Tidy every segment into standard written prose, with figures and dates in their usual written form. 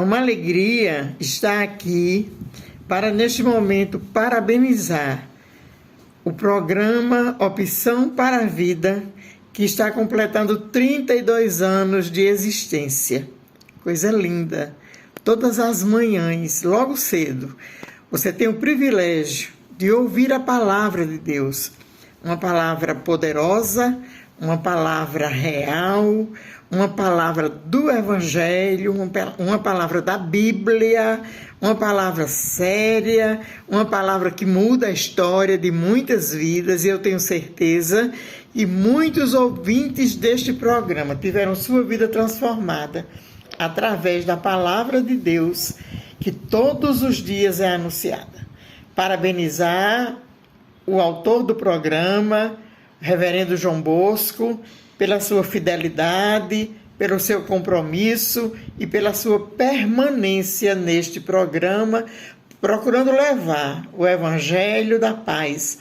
uma alegria estar aqui para, neste momento, parabenizar o programa Opção para a Vida, que está completando 32 anos de existência. Coisa linda! Todas as manhãs, logo cedo, você tem o privilégio de ouvir a palavra de Deus, uma palavra poderosa, uma palavra real, uma palavra do Evangelho, uma palavra da Bíblia, uma palavra séria, uma palavra que muda a história de muitas vidas, e eu tenho certeza que muitos ouvintes deste programa tiveram sua vida transformada através da palavra de Deus, que todos os dias é anunciada. Parabenizar o autor do programa, Reverendo João Bosco, pela sua fidelidade, pelo seu compromisso e pela sua permanência neste programa, procurando levar o Evangelho da paz,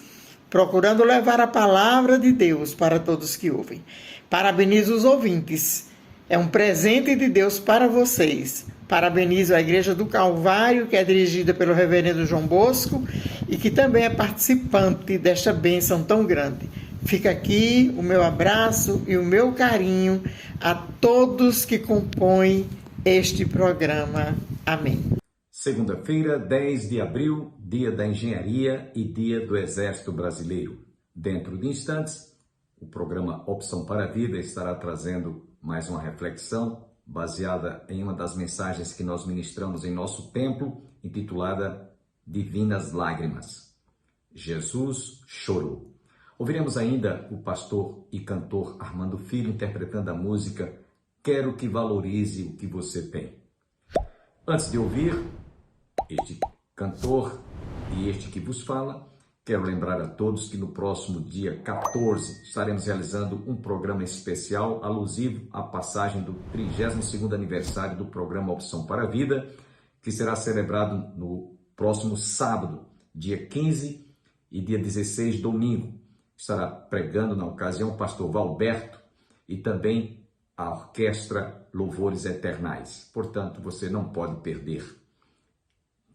procurando levar a palavra de Deus para todos que ouvem. Parabenizo os ouvintes. É um presente de Deus para vocês. Parabenizo a Igreja do Calvário, que é dirigida pelo Reverendo João Bosco e que também é participante desta bênção tão grande. Fica aqui o meu abraço e o meu carinho a todos que compõem este programa. Amém. Segunda-feira, 10 de abril, Dia da Engenharia e Dia do Exército Brasileiro. Dentro de instantes, o programa Opção para a Vida estará trazendo mais uma reflexão baseada em uma das mensagens que nós ministramos em nosso templo, intitulada Divinas Lágrimas. Jesus chorou. Ouviremos ainda o pastor e cantor Armando Filho interpretando a música Quero que Valorize o que Você Tem. Antes de ouvir este cantor e este que vos fala, quero lembrar a todos que no próximo dia 14 estaremos realizando um programa especial alusivo à passagem do 32º aniversário do programa Opção para a Vida, que será celebrado no próximo sábado, dia 15 e dia 16, domingo. Estará pregando na ocasião o pastor Valberto e também a orquestra Louvores Eternais. Portanto, você não pode perder.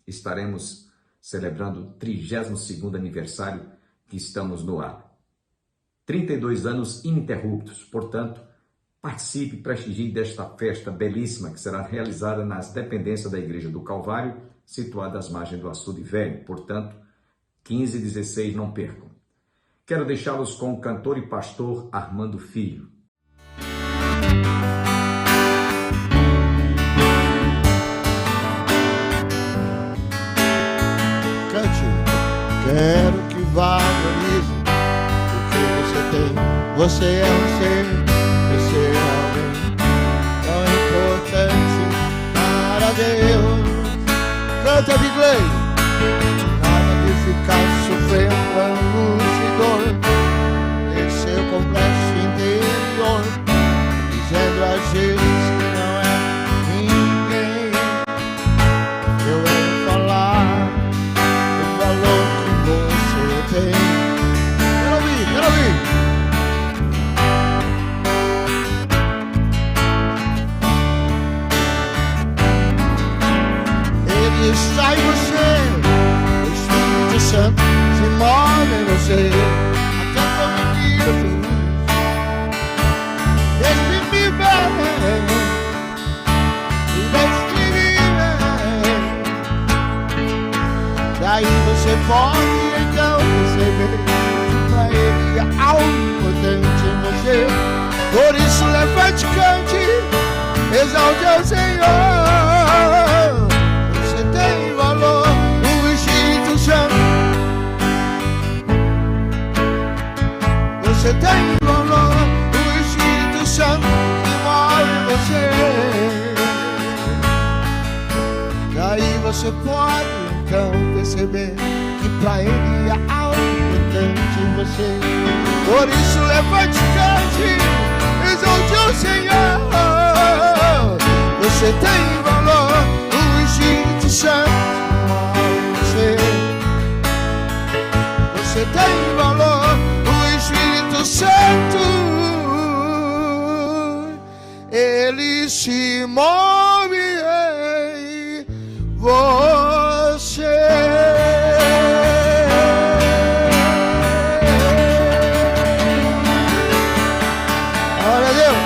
Estaremos celebrando o 32º aniversário que estamos no ar. 32 anos ininterruptos, portanto, participe e prestigie desta festa belíssima que será realizada nas dependências da Igreja do Calvário, situada às margens do Açude Velho. Portanto, 15 e 16 não percam. Quero deixá-los com o cantor e pastor Armando Filho. Cante. Quero que valorize o que você tem. Você é um ser, você é alguém tão importante para Deus. Canta, Bigley. Nada de ficar sofrendo angústia e dor em seu complexo interior, dizendo a Jesus que não é ninguém. Eu venho falar do valor que você tem. Quero ouvir, quero ouvir. Ele está em você. O Santo se move em você, até todo dia feliz. Deixe-me ver, deixe-me ver. Daí você pode então perceber que pra Ele há algo importante em você. Por isso levante, cante, exalte ao Senhor. Você tem valor, o Espírito Santo. Você tem valor, o Espírito Santo que move em você. Daí você pode então perceber que pra Ele há algo importante em você. Por isso levante, cante, exalte ao Senhor. Você tem valor, o Espírito Santo move em você. Você tem valor, o Espírito Santo, Ele se move em você. Glória a Deus.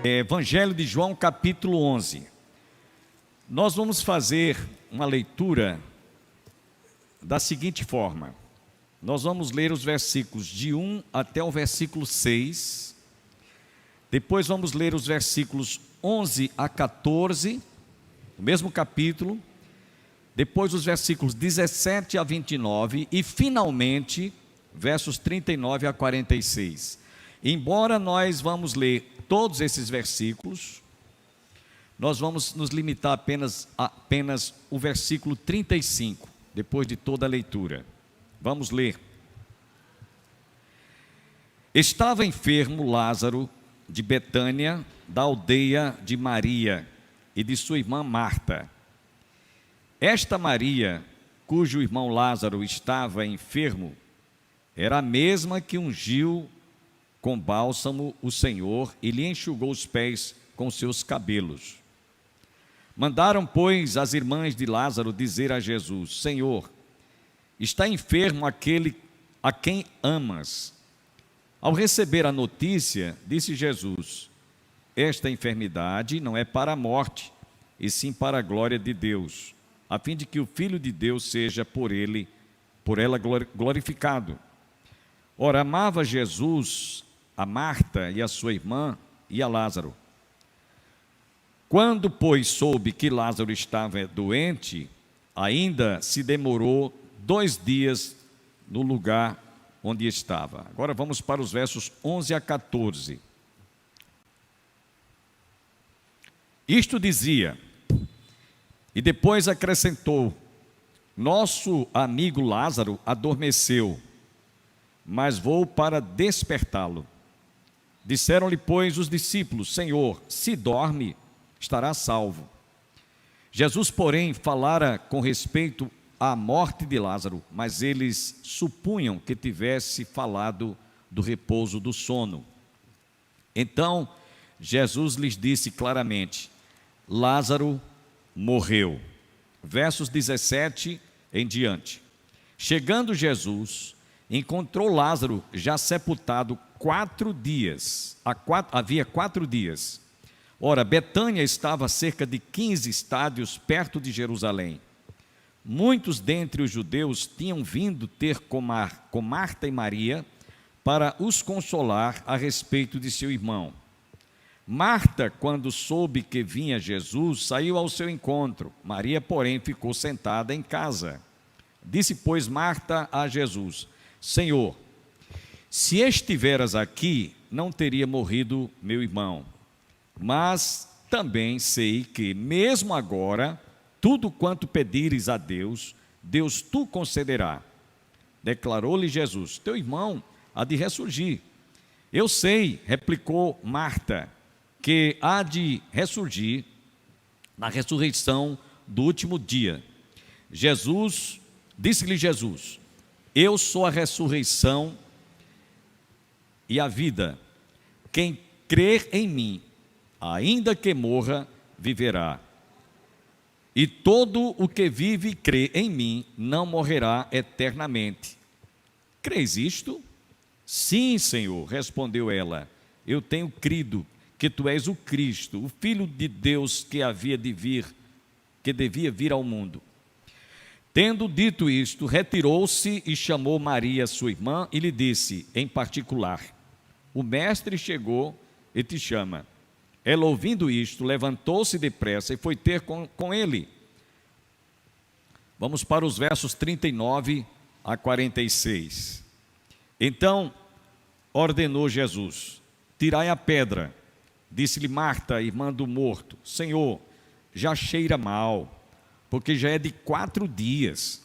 Evangelho de João, capítulo 11. Nós vamos fazer uma leitura da seguinte forma. Nós vamos ler os versículos de 1 até o versículo 6. Depois vamos ler os versículos 11 a 14, o mesmo capítulo. Depois os versículos 17 a 29 e, finalmente, versos 39 a 46. Embora nós vamos ler todos esses versículos, nós vamos nos limitar apenas o versículo 35, depois de toda a leitura. Vamos ler. Estava enfermo Lázaro de Betânia, da aldeia de Maria e de sua irmã Marta. Esta Maria, cujo irmão Lázaro estava enfermo, era a mesma que ungiu com bálsamo o Senhor e lhe enxugou os pés com seus cabelos. Mandaram, pois, as irmãs de Lázaro dizer a Jesus: Senhor, está enfermo aquele a quem amas. Ao receber a notícia, disse Jesus: esta enfermidade não é para a morte, e sim para a glória de Deus, a fim de que o Filho de Deus seja por ela glorificado. Ora, amava Jesus a Marta e a sua irmã e a Lázaro. Quando, pois, soube que Lázaro estava doente, ainda se demorou 2 dias no lugar onde estava. Agora vamos para os versos 11 a 14. Isto dizia, e depois acrescentou: nosso amigo Lázaro adormeceu, mas vou para despertá-lo. Disseram-lhe, pois, os discípulos: Senhor, se dorme, estará salvo. Jesus, porém, falara com respeito à morte de Lázaro, mas eles supunham que tivesse falado do repouso do sono. Então, Jesus lhes disse claramente: Lázaro morreu. Versos 17 em diante. Chegando Jesus, encontrou Lázaro já sepultado 4 dias. Havia 4 dias. Ora, Betânia estava a cerca de 15 estádios perto de Jerusalém. Muitos dentre os judeus tinham vindo ter com Marta e Maria para os consolar a respeito de seu irmão. Marta, quando soube que vinha Jesus, saiu ao seu encontro. Maria, porém, ficou sentada em casa. Disse, pois, Marta a Jesus: Senhor, se estiveras aqui, não teria morrido meu irmão. Mas também sei que, mesmo agora, tudo quanto pedires a Deus, Deus tu concederá. Declarou-lhe Jesus: teu irmão há de ressurgir. Eu sei, replicou Marta, que há de ressurgir na ressurreição do último dia. Disse-lhe Jesus: eu sou a ressurreição e a vida. Quem crer em mim, ainda que morra, viverá. E todo o que vive e crê em mim não morrerá eternamente. Crês isto? Sim, Senhor, respondeu ela. Eu tenho crido que tu és o Cristo, o Filho de Deus que devia vir ao mundo. Tendo dito isto, retirou-se e chamou Maria, sua irmã, e lhe disse, em particular: o mestre chegou e te chama. Ela, ouvindo isto, levantou-se depressa e foi ter com ele. Vamos para os versos 39 a 46. Então ordenou Jesus: tirai a pedra. Disse-lhe Marta, irmã do morto: Senhor, já cheira mal, porque já é de 4 dias.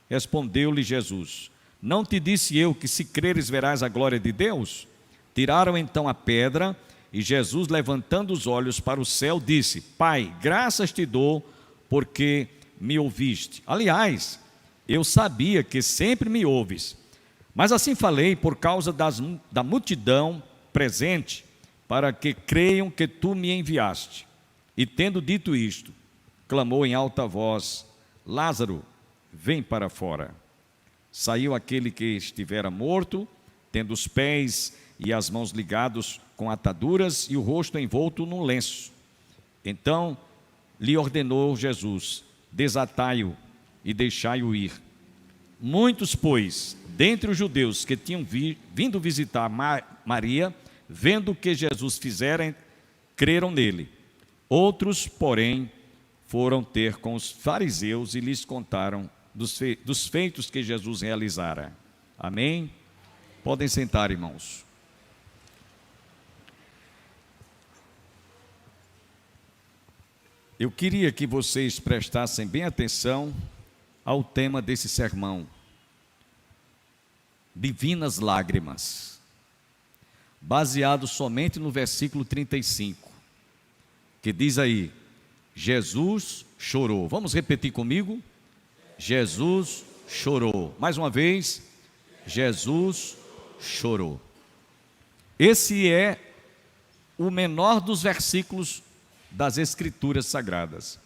Respondeu-lhe Jesus: não te disse eu que, se creres, verás a glória de Deus? Tiraram então a pedra, e Jesus, levantando os olhos para o céu, disse: Pai, graças te dou, porque me ouviste. Aliás, eu sabia que sempre me ouves, mas assim falei por causa da multidão, presente, para que creiam que tu me enviaste. E tendo dito isto, clamou em alta voz: Lázaro, vem para fora. Saiu aquele que estivera morto, tendo os pés e as mãos ligados com ataduras e o rosto envolto num lenço. Então lhe ordenou Jesus: desatai-o e deixai-o ir. Muitos, pois, dentre os judeus que tinham vindo visitar Maria, vendo o que Jesus fizera, creram nele. Outros, porém, foram ter com os fariseus e lhes contaram dos feitos que Jesus realizara. Amém? Podem sentar, irmãos. Eu queria que vocês prestassem bem atenção ao tema desse sermão: divinas lágrimas, baseado somente no versículo 35, que diz aí: Jesus chorou. Vamos repetir comigo? Jesus chorou. Mais uma vez: Jesus chorou. Esse é o menor dos versículos das Escrituras Sagradas.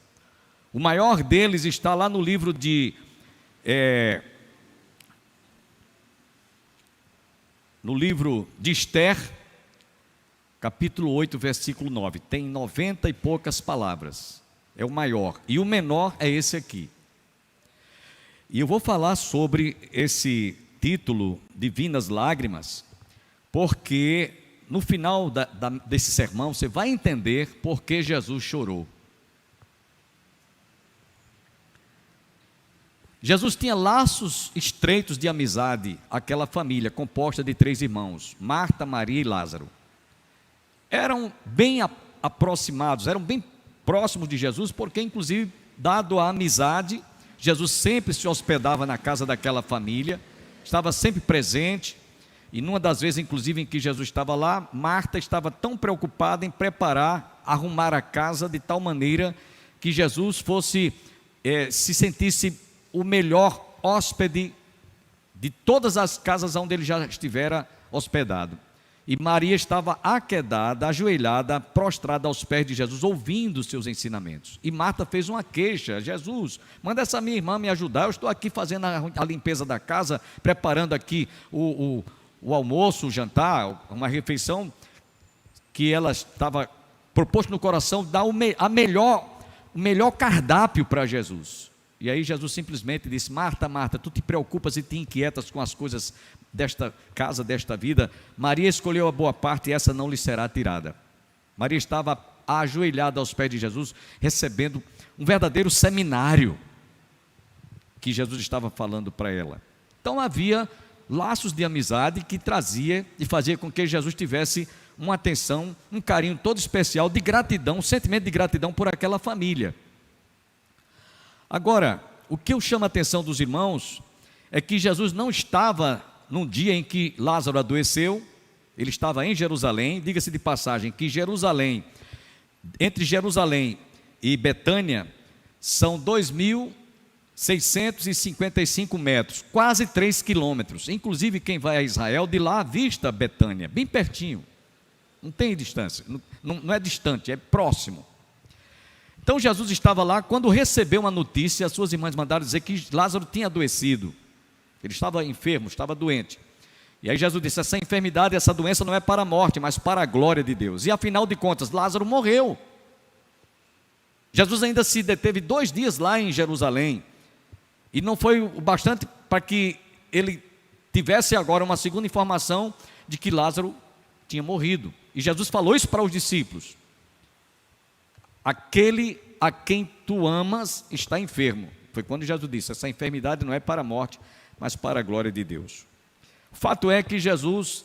O maior deles está lá no livro de Esther, capítulo 8, versículo 9. Tem 90 e poucas palavras. É o maior. E o menor é esse aqui. E eu vou falar sobre esse título, Divinas Lágrimas, porque no final desse sermão você vai entender por que Jesus chorou. Jesus tinha laços estreitos de amizade, aquela família composta de 3 irmãos, Marta, Maria e Lázaro. Eram bem aproximados, eram bem próximos de Jesus, porque inclusive, dado a amizade, Jesus sempre se hospedava na casa daquela família, estava sempre presente. E numa das vezes, inclusive, em que Jesus estava lá, Marta estava tão preocupada em preparar, arrumar a casa de tal maneira que Jesus se sentisse o melhor hóspede de todas as casas onde ele já estivera hospedado. E Maria estava aquedada, ajoelhada, prostrada aos pés de Jesus, ouvindo os seus ensinamentos. E Marta fez uma queixa: Jesus, manda essa minha irmã me ajudar, eu estou aqui fazendo a limpeza da casa, preparando aqui o almoço, o jantar, uma refeição que ela estava proposto no coração, dar o melhor cardápio para Jesus. E aí Jesus simplesmente disse: Marta, Marta, tu te preocupas e te inquietas com as coisas desta casa, desta vida. Maria escolheu a boa parte e essa não lhe será tirada. Maria estava ajoelhada aos pés de Jesus, recebendo um verdadeiro seminário que Jesus estava falando para ela. Então havia laços de amizade que trazia e fazia com que Jesus tivesse uma atenção, um carinho todo especial de gratidão, um sentimento de gratidão por aquela família. Agora, o que eu chamo a atenção dos irmãos é que Jesus não estava num dia em que Lázaro adoeceu, ele estava em Jerusalém. Diga-se de passagem que entre Jerusalém e Betânia são 2.655 metros, quase 3 quilômetros. Inclusive, quem vai a Israel, de lá avista Betânia, bem pertinho, não tem distância, não é distante, é próximo. Então Jesus estava lá, quando recebeu uma notícia, as suas irmãs mandaram dizer que Lázaro tinha adoecido, ele estava enfermo, estava doente. E aí Jesus disse: essa enfermidade, essa doença não é para a morte, mas para a glória de Deus. E afinal de contas, Lázaro morreu. Jesus ainda se deteve 2 dias lá em Jerusalém, e não foi o bastante para que ele tivesse agora uma segunda informação de que Lázaro tinha morrido. E Jesus falou isso para os discípulos: aquele a quem tu amas está enfermo. Foi quando Jesus disse: essa enfermidade não é para a morte, mas para a glória de Deus. O fato é que Jesus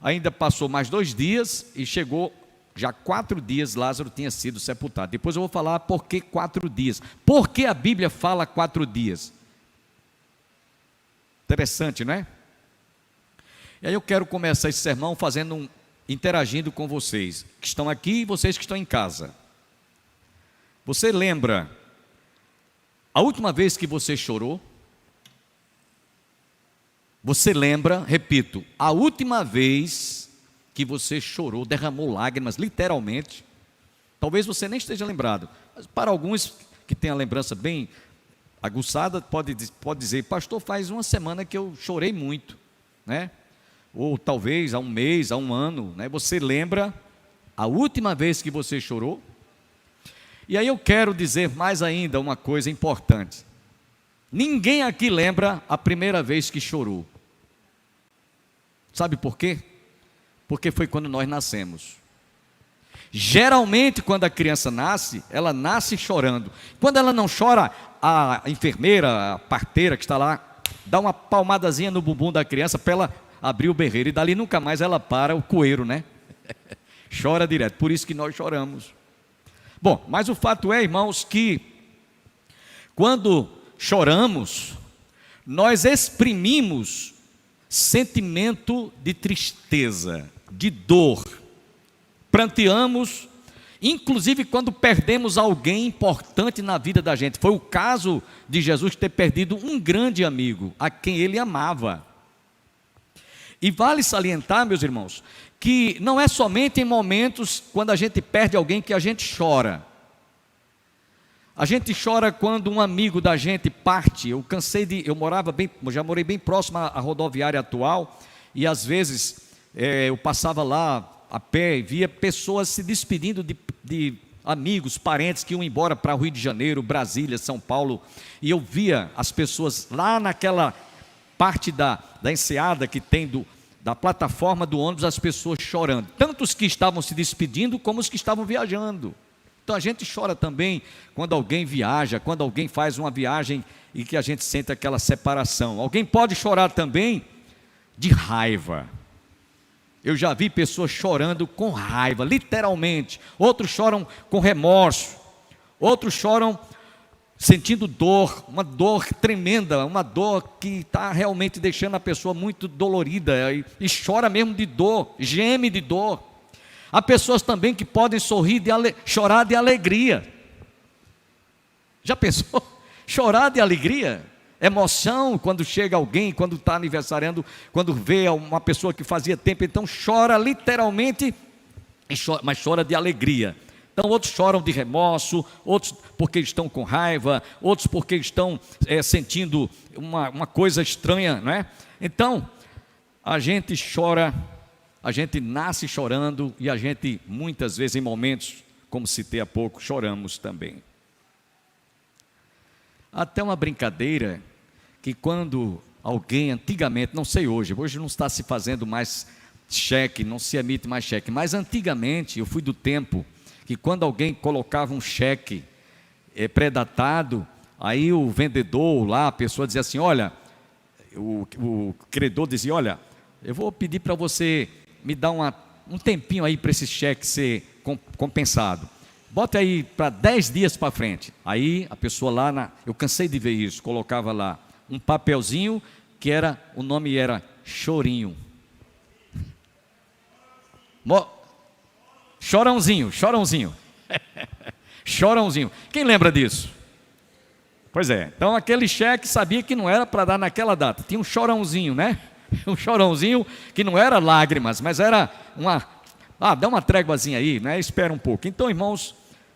ainda passou mais 2 dias e chegou, já 4 dias Lázaro tinha sido sepultado. Depois eu vou falar por que 4 dias. Por que a Bíblia fala 4 dias? Interessante, não é? E aí eu quero começar esse sermão interagindo com vocês que estão aqui e vocês que estão em casa. Você lembra a última vez que você chorou? Você lembra, repito, a última vez que você chorou, derramou lágrimas, literalmente? Talvez você nem esteja lembrado, mas para alguns que têm a lembrança bem aguçada, pode dizer: pastor, faz uma semana que eu chorei muito, né? Ou talvez há um mês, há um ano, né? Você lembra a última vez que você chorou? E aí eu quero dizer mais ainda uma coisa importante: ninguém aqui lembra a primeira vez que chorou. Sabe por quê? Porque foi quando nós nascemos. Geralmente, quando a criança nasce, ela nasce chorando. Quando ela não chora, a enfermeira, a parteira que está lá, dá uma palmadazinha no bumbum da criança para ela abrir o berreiro, e dali nunca mais ela para o coeiro, né? Chora direto, por isso que nós choramos. Bom, mas o fato é, irmãos, que quando choramos, nós exprimimos sentimento de tristeza, de dor, pranteamos, inclusive quando perdemos alguém importante na vida da gente. Foi o caso de Jesus ter perdido um grande amigo, a quem ele amava. E vale salientar, meus irmãos, que não é somente em momentos quando a gente perde alguém que a gente chora. A gente chora quando um amigo da gente parte. Eu já morei bem próximo à rodoviária atual, e às vezes eu passava lá a pé e via pessoas se despedindo de amigos, parentes que iam embora para o Rio de Janeiro, Brasília, São Paulo, e eu via as pessoas lá naquela parte da enseada que tem da plataforma do ônibus, as pessoas chorando, tanto os que estavam se despedindo como os que estavam viajando. Então a gente chora também quando alguém viaja, quando alguém faz uma viagem e que a gente sente aquela separação. Alguém pode chorar também de raiva. Eu já vi pessoas chorando com raiva, literalmente. Outros choram com remorso. Outros choram sentindo dor, uma dor tremenda, uma dor que está realmente deixando a pessoa muito dolorida, e chora mesmo de dor, geme de dor. Há pessoas também que podem chorar de alegria. Já pensou? Chorar de alegria? Emoção quando chega alguém, quando está aniversariando, quando vê uma pessoa que fazia tempo, então chora literalmente, mas chora de alegria. Então outros choram de remorso, outros porque estão com raiva, outros porque estão sentindo uma coisa estranha, não é? Então, a gente chora, a gente nasce chorando, e a gente muitas vezes em momentos, como citei há pouco, choramos também. Até uma brincadeira que quando alguém antigamente, não sei hoje não está se fazendo mais cheque, não se emite mais cheque, mas antigamente eu fui do tempo que quando alguém colocava um cheque pré-datado, aí o vendedor lá, a pessoa dizia assim: olha, o credor dizia: olha, eu vou pedir para você me dar um tempinho aí para esse cheque ser compensado. Bota aí para 10 dias para frente. Aí a pessoa lá, eu cansei de ver isso, colocava lá um papelzinho que o nome era chorinho. Chorãozinho. Chorãozinho. Quem lembra disso? Pois é, então aquele cheque sabia que não era para dar naquela data. Tinha um chorãozinho, né? Um chorãozinho que não era lágrimas, mas era dá uma tréguazinha aí, né? Espera um pouco. Então, irmãos,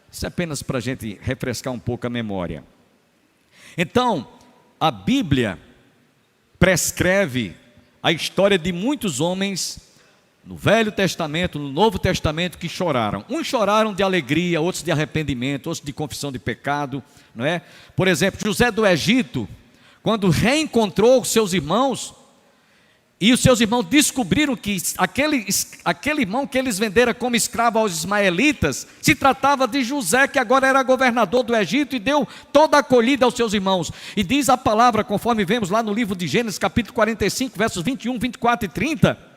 isso é apenas para a gente refrescar um pouco a memória. Então, a Bíblia prescreve a história de muitos homens no Velho Testamento, no Novo Testamento, que choraram. Uns choraram de alegria, outros de arrependimento, outros de confissão de pecado, não é? Por exemplo, José do Egito, quando reencontrou os seus irmãos, e os seus irmãos descobriram que aquele irmão que eles venderam como escravo aos ismaelitas, se tratava de José, que agora era governador do Egito, e deu toda a acolhida aos seus irmãos. E diz a palavra, conforme vemos lá no livro de Gênesis, capítulo 45, versos 21, 24 e 30,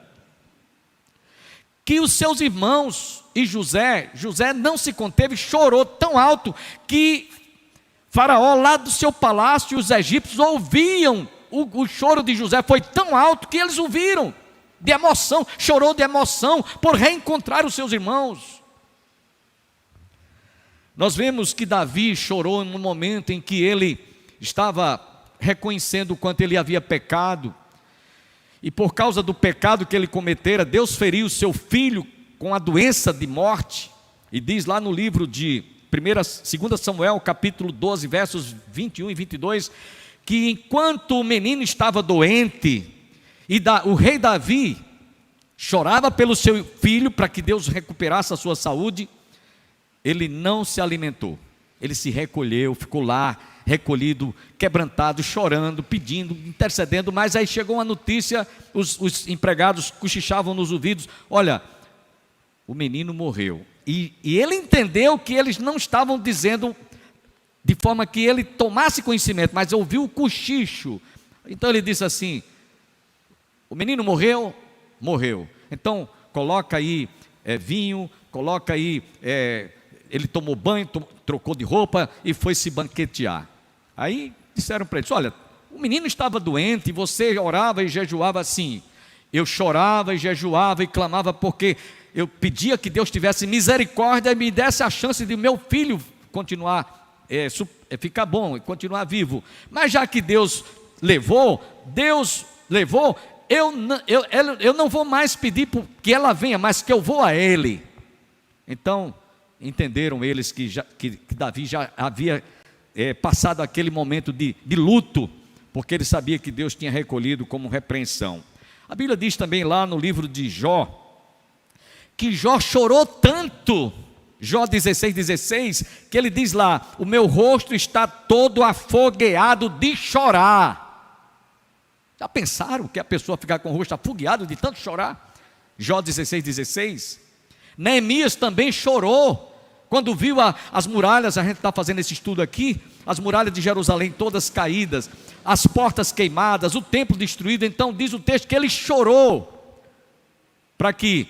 que os seus irmãos e José não se conteve, chorou tão alto que Faraó, lá do seu palácio, e os egípcios ouviam o choro de José. Foi tão alto que eles ouviram, de emoção, chorou de emoção por reencontrar os seus irmãos. Nós vemos que Davi chorou no momento em que ele estava reconhecendo o quanto ele havia pecado, e por causa do pecado que ele cometera, Deus feriu o seu filho com a doença de morte. E diz lá no livro de 2 Samuel, capítulo 12, versos 21 e 22, que enquanto o menino estava doente, o rei Davi chorava pelo seu filho para que Deus recuperasse a sua saúde, ele não se alimentou. Ele se recolheu, ficou lá, recolhido, quebrantado, chorando, pedindo, intercedendo. Mas aí chegou uma notícia, os empregados cochichavam nos ouvidos: olha, o menino morreu. E ele entendeu que eles não estavam dizendo de forma que ele tomasse conhecimento, mas ouviu o cochicho. Então ele disse assim: o menino morreu? Morreu. Então coloca aí vinho, coloca aí... ele tomou banho, trocou de roupa e foi se banquetear. Aí disseram para eles: olha, o menino estava doente e você orava e jejuava assim. Eu chorava e jejuava e clamava porque eu pedia que Deus tivesse misericórdia e me desse a chance de meu filho continuar, ficar bom e continuar vivo. Mas já que Deus levou, eu não vou mais pedir que ela venha, mas que eu vou a ele. Então entenderam eles que Davi já havia passado aquele momento de luto, porque ele sabia que Deus tinha recolhido como repreensão. A Bíblia diz também lá no livro de Jó, que Jó chorou tanto, Jó 16, que ele diz lá: o meu rosto está todo afogueado de chorar. Já pensaram que a pessoa ficar com o rosto afogueado de tanto chorar? Jó 16. Neemias também chorou, quando viu as muralhas, a gente está fazendo esse estudo aqui, as muralhas de Jerusalém todas caídas, as portas queimadas, o templo destruído. Então diz o texto que ele chorou, para que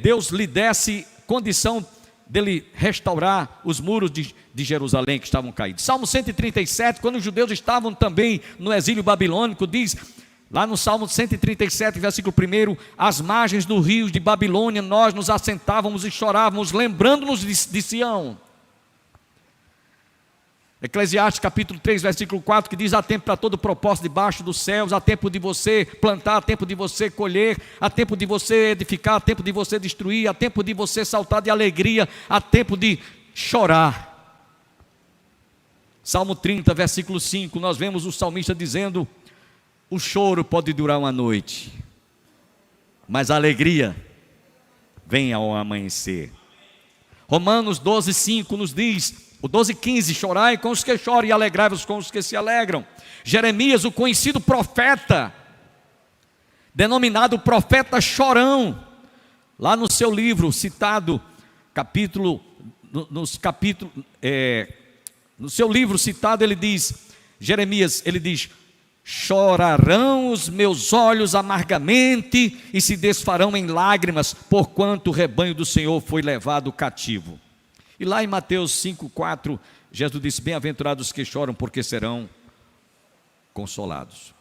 Deus lhe desse condição dele restaurar os muros de Jerusalém que estavam caídos. Salmo 137, quando os judeus estavam também no exílio babilônico, diz lá no Salmo 137, versículo 1: às margens do rio de Babilônia nós nos assentávamos e chorávamos, lembrando-nos de Sião. Eclesiastes capítulo 3, versículo 4, que diz: há tempo para todo propósito debaixo dos céus, há tempo de você plantar, há tempo de você colher, há tempo de você edificar, há tempo de você destruir, há tempo de você saltar de alegria, há tempo de chorar. Salmo 30, versículo 5, nós vemos o salmista dizendo: o choro pode durar uma noite, mas a alegria vem ao amanhecer. Romanos 12, 5 nos diz, o 12:15, chorai com os que choram e alegrai-vos com os que se alegram. Jeremias, o conhecido profeta, denominado profeta chorão, lá no seu livro citado, no seu livro citado, ele diz, Jeremias, ele diz: chorarão os meus olhos amargamente e se desfarão em lágrimas, porquanto o rebanho do Senhor foi levado cativo. E lá em Mateus 5:4, Jesus disse: bem-aventurados que choram, porque serão consolados.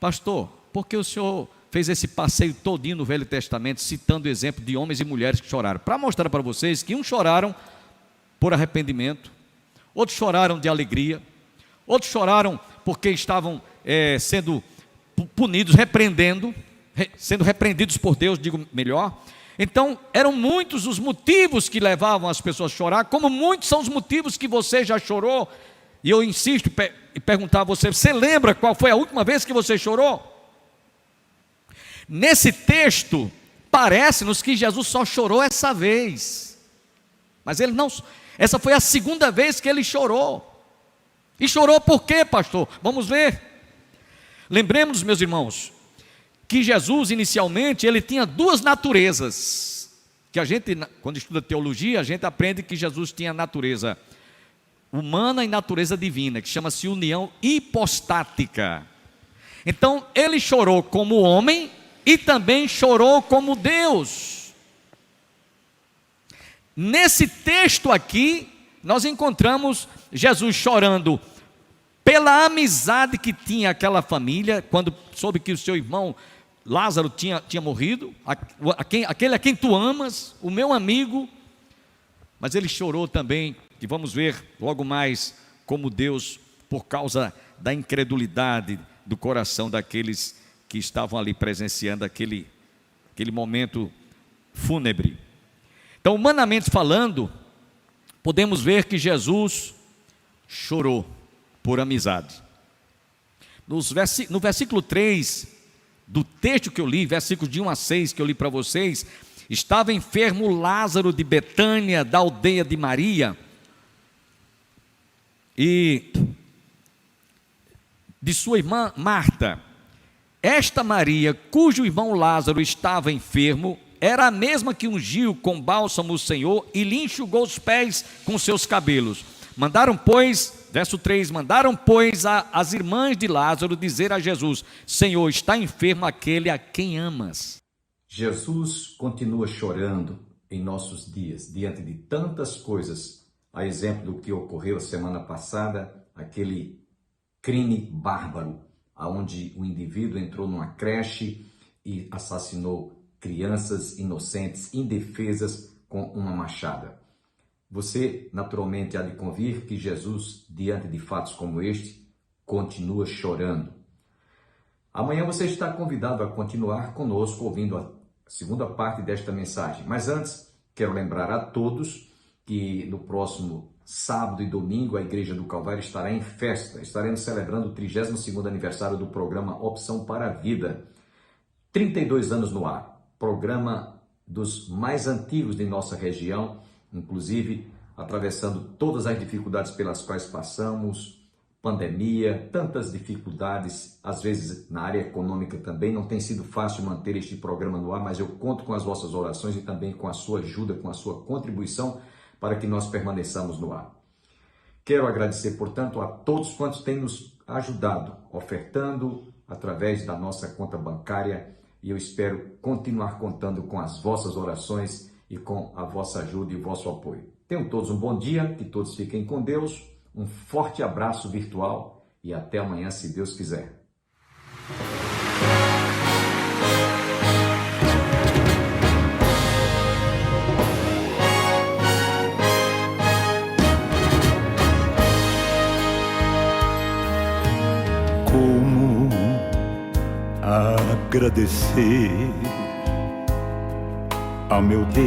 Pastor, por que o senhor fez esse passeio todinho no Velho Testamento, citando o exemplo de homens e mulheres que choraram? Para mostrar para vocês que uns choraram por arrependimento, outros choraram de alegria, outros choraram porque estavam sendo punidos, sendo repreendidos por Deus, digo melhor. Então eram muitos os motivos que levavam as pessoas a chorar, como muitos são os motivos que você já chorou. E eu insisto em perguntar a você: você lembra qual foi a última vez que você chorou? Nesse texto parece-nos que Jesus só chorou essa vez, mas ele não, essa foi a segunda vez que ele chorou. E chorou por quê, pastor? Vamos ver. Lembremos, meus irmãos, que Jesus inicialmente ele tinha duas naturezas, que a gente, quando estuda teologia, a gente aprende que Jesus tinha natureza humana e natureza divina, que chama-se união hipostática. Então ele chorou como homem e também chorou como Deus. Nesse texto aqui nós encontramos Jesus chorando pela amizade que tinha aquela família, quando soube que o seu irmão Lázaro tinha morrido, aquele a quem tu amas, o meu amigo. Mas ele chorou também, e vamos ver logo mais, como Deus, por causa da incredulidade do coração daqueles que estavam ali presenciando aquele momento fúnebre. Então, humanamente falando, podemos ver que Jesus chorou por amizade. No versículo 3 do texto que eu li, versículos de 1 a 6 que eu li para vocês, estava enfermo Lázaro de Betânia, da aldeia de Maria, e de sua irmã Marta. Esta Maria, cujo irmão Lázaro estava enfermo, era a mesma que ungiu com bálsamo o Senhor e lhe enxugou os pés com seus cabelos. Mandaram, pois, verso 3, as irmãs de Lázaro dizer a Jesus: Senhor, está enfermo aquele a quem amas. Jesus continua chorando em nossos dias, diante de tantas coisas, a exemplo do que ocorreu semana passada, aquele crime bárbaro, onde o indivíduo entrou numa creche e assassinou crianças inocentes, indefesas, com uma machada. Você, naturalmente, há de convir que Jesus, diante de fatos como este, continua chorando. Amanhã você está convidado a continuar conosco, ouvindo a segunda parte desta mensagem. Mas antes, quero lembrar a todos que no próximo sábado e domingo a Igreja do Calvário estará em festa. Estaremos celebrando o 32º aniversário do programa Opção para a Vida. 32 anos no ar. Programa dos mais antigos de nossa região, inclusive atravessando todas as dificuldades pelas quais passamos, pandemia, tantas dificuldades, às vezes na área econômica também. Não tem sido fácil manter este programa no ar, mas eu conto com as vossas orações e também com a sua ajuda, com a sua contribuição para que nós permaneçamos no ar. Quero agradecer, portanto, a todos quantos têm nos ajudado, ofertando através da nossa conta bancária, e eu espero continuar contando com as vossas orações e com a vossa ajuda e o vosso apoio. Tenham todos um bom dia, que todos fiquem com Deus, um forte abraço virtual e até amanhã, se Deus quiser. Como agradecer ao meu Deus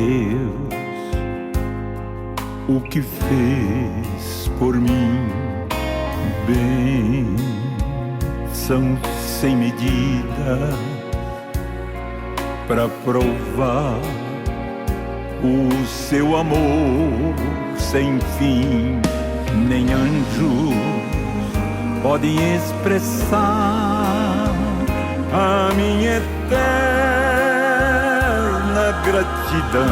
o que fez por mim, bênção sem medida, para provar o seu amor sem fim. Nem anjos podem expressar a minha eterna gratidão.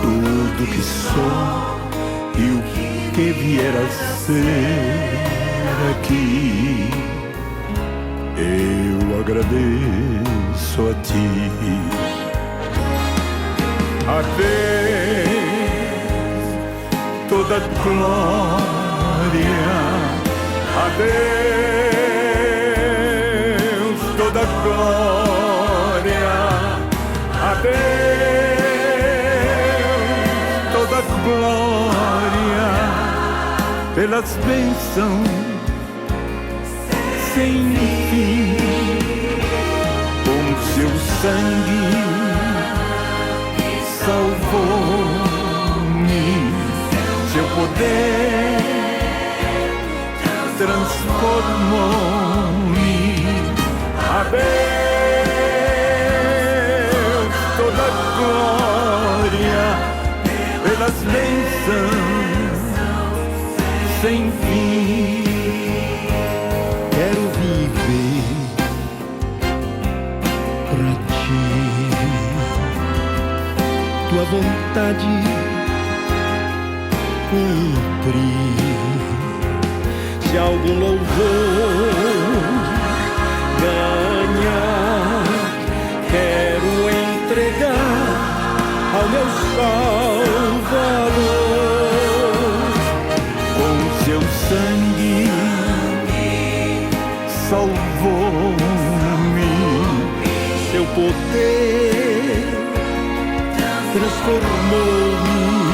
Tudo que sou e o que vier a ser aqui, eu agradeço a ti. A Deus toda glória, a Deus toda glória, a Deus toda glória, pelas bênçãos sem fim. Com seu sangue salvou-me, seu poder transformou-me. A Deus toda glória, pelas bênçãos sem fim. Quero viver pra ti, tua vontade cumprir. Se algum louvor ganhar, quero entregar ao meu Salvador. Com seu sangue salvou-me, seu poder transformou-me.